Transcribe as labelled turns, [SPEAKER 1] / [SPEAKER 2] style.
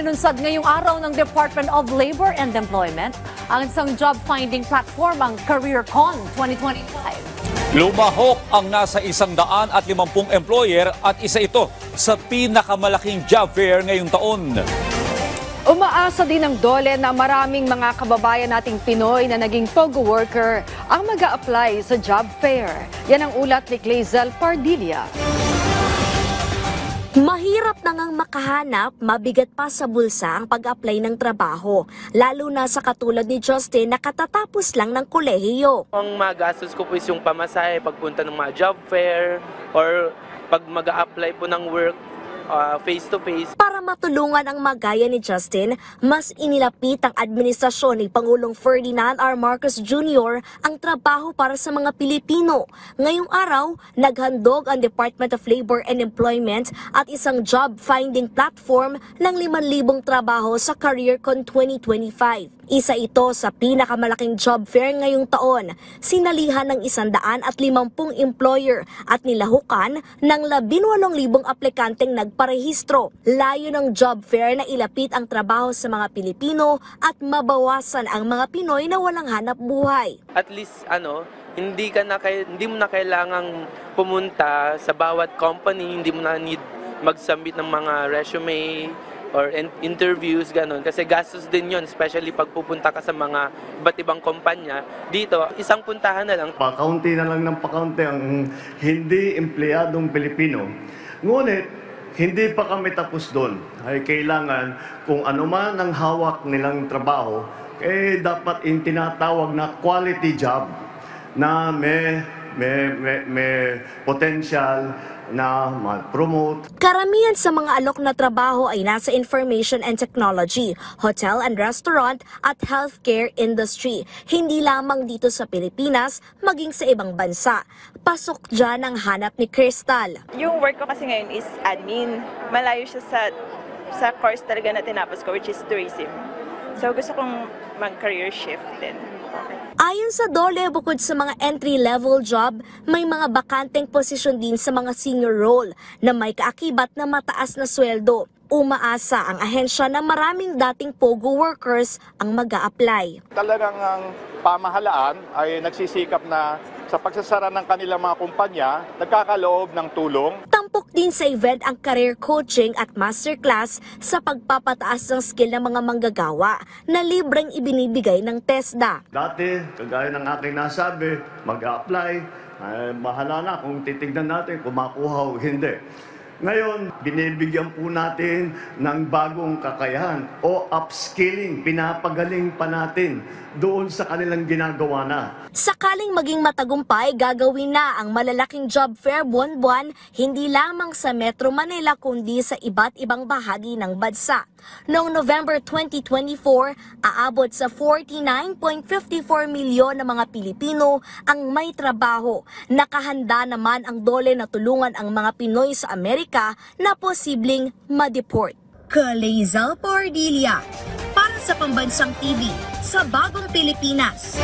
[SPEAKER 1] Inunsad ngayong araw ng Department of Labor and Employment ang isang job-finding platform, ang CareerCon 2025.
[SPEAKER 2] Lumahok ang nasa 150 employer at isa ito sa pinakamalaking job fair ngayong taon.
[SPEAKER 3] Umaasa din ng DOLE na maraming mga kababayan nating Pinoy na naging POGO worker ang mag-a-apply sa job fair. Yan ang ulat ni Clazel Pardilla.
[SPEAKER 4] Mahirap na ngang makahanap, mabigat pa sa bulsa ang pag-apply ng trabaho, lalo na sa katulad ni Justin na katatapos lang ng kolehiyo.
[SPEAKER 5] Ang magastos ko po is yung pamasahe, pagpunta ng mga job fair, or pag mag-a-apply po ng work face-to-face.
[SPEAKER 4] Para matulungan ang magaya ni Justin, mas inilapit ang administrasyon ni Pangulong Ferdinand R. Marcos Jr. ang trabaho para sa mga Pilipino. Ngayong araw, naghandog ang Department of Labor and Employment at isang job-finding platform ng 5,000 trabaho sa CareerCon 2025. Isa ito sa pinakamalaking job fair ngayong taon. Sinalihan ng 150 employer at nilahukan ng 18,000 aplikanteng nagparehistro. Layo ng job fair na ilapit ang trabaho sa mga Pilipino at mabawasan ang mga Pinoy na walang hanap buhay.
[SPEAKER 5] At least hindi mo na kailangang pumunta sa bawat company, hindi mo na need mag-submit ng mga resume or interviews, ganun. Kasi gastos din yon, especially pag pupunta ka sa mga iba't ibang kumpanya. Dito, isang puntahan na lang.
[SPEAKER 6] Pakaunti na lang ng pakaunti ang hindi empleyadong Pilipino. Ngunit, hindi pa kami tapos doon. Ay kailangan kung ano man ang hawak nilang trabaho, dapat tinatawag na quality job na may potential na ma-promote.
[SPEAKER 4] Karamihan sa mga alok na trabaho ay nasa information and technology, hotel and restaurant at healthcare industry. Hindi lamang dito sa Pilipinas, maging sa ibang bansa. Pasok dyan ang hanap ni Crystal.
[SPEAKER 7] Yung work ko kasi ngayon is admin. Malayo siya sa course talaga na tinapos ko, which is tourism. So gusto kong mag-career shift din.
[SPEAKER 4] Ayon sa DOLE, bukod sa mga entry-level job, may mga bakanteng posisyon din sa mga senior role na may kaakibat na mataas na sweldo. Umaasa ang ahensya na maraming dating POGO workers ang mag-a-apply.
[SPEAKER 8] Talagang ang pamahalaan ay nagsisikap na sa pagsasara ng kanilang mga kumpanya, nagkakaloob ng tulong.
[SPEAKER 4] Tampok din sa event ang career coaching at masterclass sa pagpapataas ng skill ng mga manggagawa na libreng ibinibigay ng TESDA.
[SPEAKER 6] Dati, kagaya ng aking nasabi, mag-a-apply, bahala na kung titignan natin kung makuha o hindi. Ngayon, binibigyan po natin ng bagong kakayahan o upskilling, pinapagaling pa natin doon sa kanilang ginagawa na.
[SPEAKER 4] Sakaling maging matagumpay, gagawin na ang malalaking job fair buwan-buwan, hindi lamang sa Metro Manila kundi sa iba't ibang bahagi ng bansa. Noong November 2024, aabot sa 49.54 milyon na mga Pilipino ang may trabaho. Nakahanda naman ang DOLE na tulungan ang mga Pinoy sa Amerika na posibleng ma-deport. Clazel Pardilla para sa Pambansang TV sa Bagong Pilipinas.